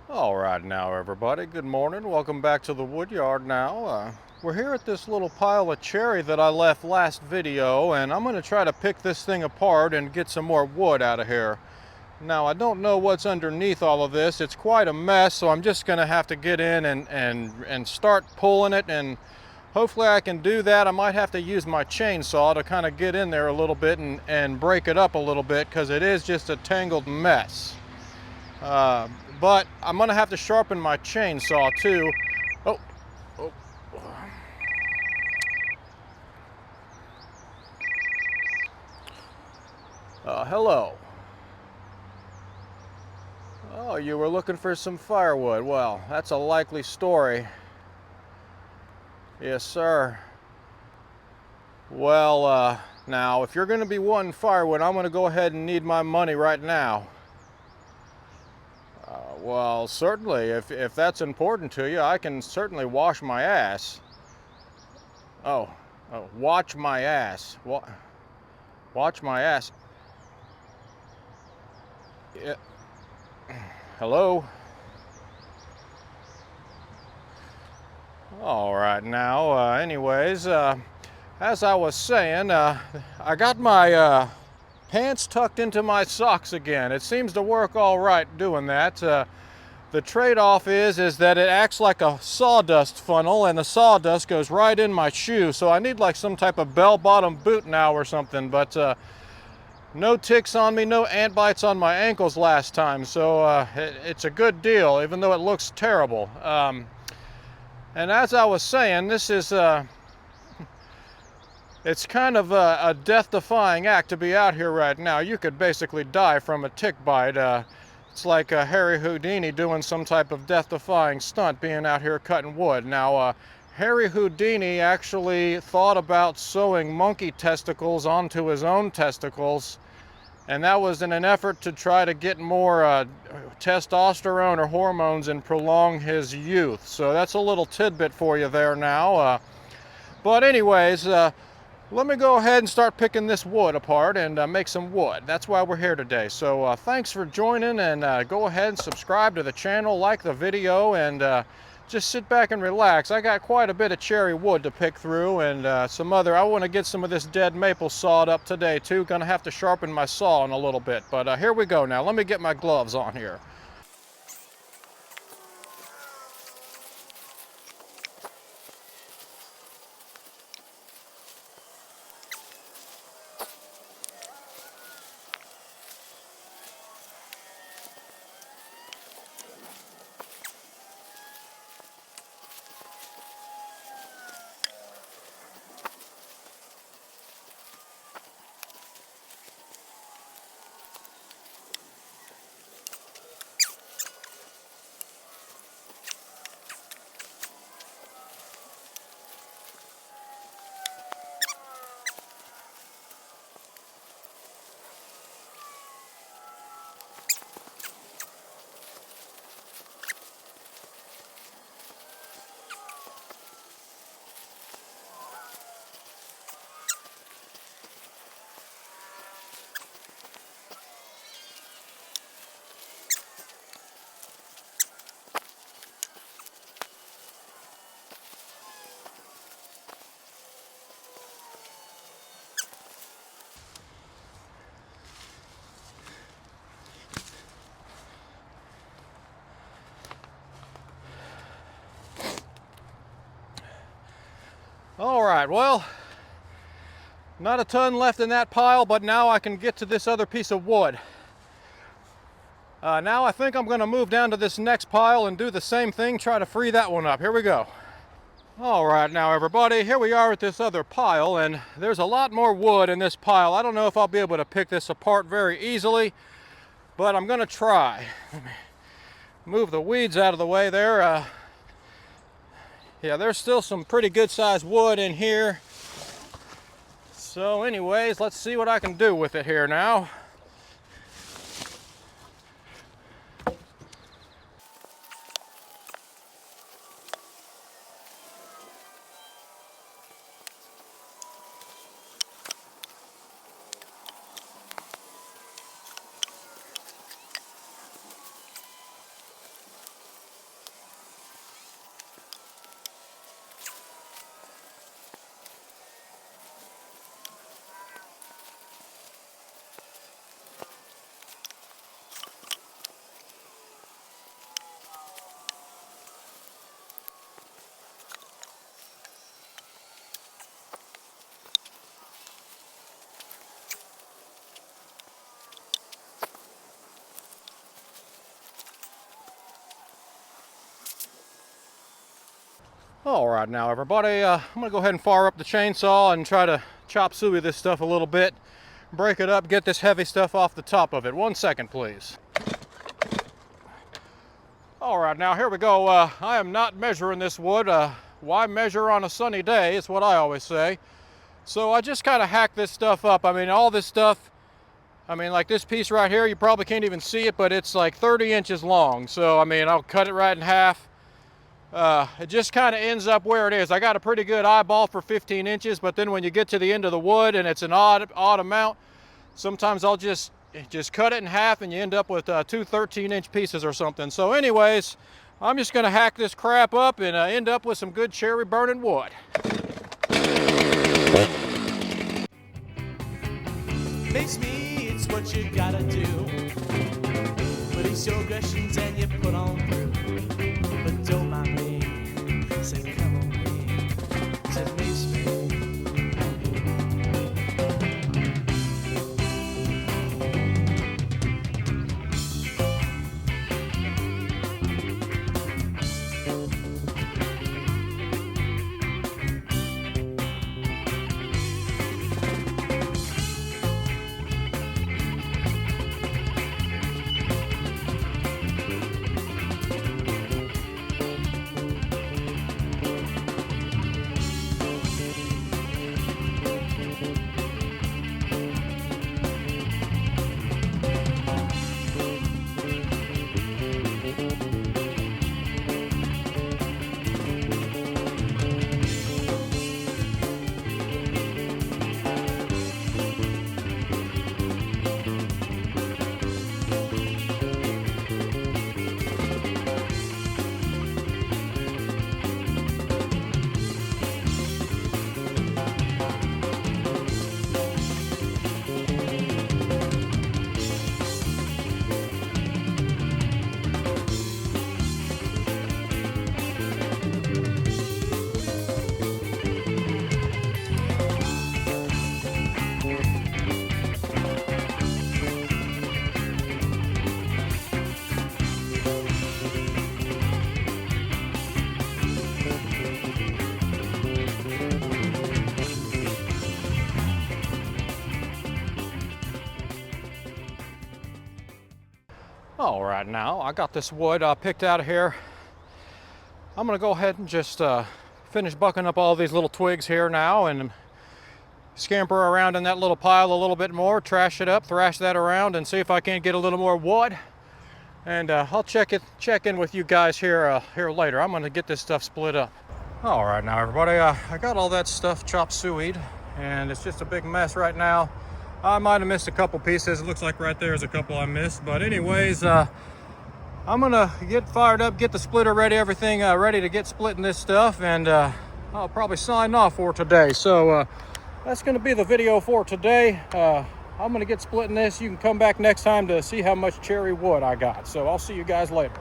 All right now, everybody, good morning. Welcome back to the woodyard now. We're here at this little pile of cherry that I left last video, and I'm going to try to pick this thing apart and get some more wood out of here. Now, I don't know what's underneath all of this. It's quite a mess, so I'm just going to have to get in and start pulling it, and hopefully I can do that. I might have to use my chainsaw to kind of get in there a little bit and break it up a little bit, because it is just a tangled mess. But I'm gonna have to sharpen my chainsaw too. Oh, oh. Hello. Oh, you were looking for some firewood. Well, that's a likely story. Yes, sir. Well, now, if you're gonna be wanting firewood, I'm gonna go ahead and need my money right now. Well, certainly, if that's important to you, I can certainly wash my ass. Oh, watch my ass. Watch my ass. Yeah. Hello? All right now, anyways, as I was saying, I got my pants tucked into my socks again. It seems to work all right doing that. The trade-off is that it acts like a sawdust funnel, and the sawdust goes right in my shoe, so I need like some type of bell-bottom boot now or something, but no ticks on me, no ant bites on my ankles last time, so it's a good deal, even though it looks terrible. And as I was saying, this is it's kind of a death-defying act to be out here right now. You could basically die from a tick bite. It's like Harry Houdini doing some type of death-defying stunt being out here cutting wood. Now, Harry Houdini actually thought about sewing monkey testicles onto his own testicles, and that was in an effort to try to get more testosterone or hormones and prolong his youth. So that's a little tidbit for you there now. But anyways, let me go ahead and start picking this wood apart and make some wood. That's why we're here today. So thanks for joining, and go ahead and subscribe to the channel, like the video, and just sit back and relax. I got quite a bit of cherry wood to pick through, and I want to get some of this dead maple sawed up today too. Gonna have to sharpen my saw in a little bit, but here we go now. Let me get my gloves on here. All right, well, not a ton left in that pile, but now I can get to this other piece of wood. Now I think I'm going to move down to this next pile and do the same thing, try to free that one up. Here we go. All right, now everybody, here we are at this other pile, and there's a lot more wood in this pile. I don't know if I'll be able to pick this apart very easily, but I'm going to try. Let me move the weeds out of the way there. Yeah, there's still some pretty good sized wood in here. So anyways, let's see what I can do with it here now. All right, now everybody, I'm gonna go ahead and fire up the chainsaw and try to chop suey this stuff a little bit, break it up, get this heavy stuff off the top of it. 1 second, please. All right, now here we go. I am not measuring this wood. Why measure on a sunny day? It's what I always say. So I just kind of hack this stuff up. I mean, all this stuff, I mean, like this piece right here, you probably can't even see it, but it's like 30 inches long. So, I mean, I'll cut it right in half. It just kind of ends up where it is. I got a pretty good eyeball for 15 inches, but then when you get to the end of the wood and it's an odd amount, sometimes I'll just cut it in half and you end up with two 13-inch pieces or something. So anyways, I'm just gonna hack this crap up and end up with some good cherry burning wood. Makes me, it's what you gotta do. Put these your aggressions and you put on through. But don't mind me, said come on me, said makes me. All right, now I got this wood picked out of here. I'm gonna go ahead and just finish bucking up all these little twigs here now and scamper around in that little pile a little bit more, trash it up, thrash that around, and see if I can't get a little more wood. And I'll check in with you guys here later. I'm gonna get this stuff split up. All right, now everybody, I got all that stuff chopped sueyed, and it's just a big mess right now. I might have missed a couple pieces. It looks like right there's a couple I missed. But anyways, I'm gonna get fired up, get the splitter ready, everything ready to get splitting this stuff, and I'll probably sign off for today. So that's gonna be the video for today. I'm gonna get splitting this. You can come back next time to see how much cherry wood I got. So I'll see you guys later.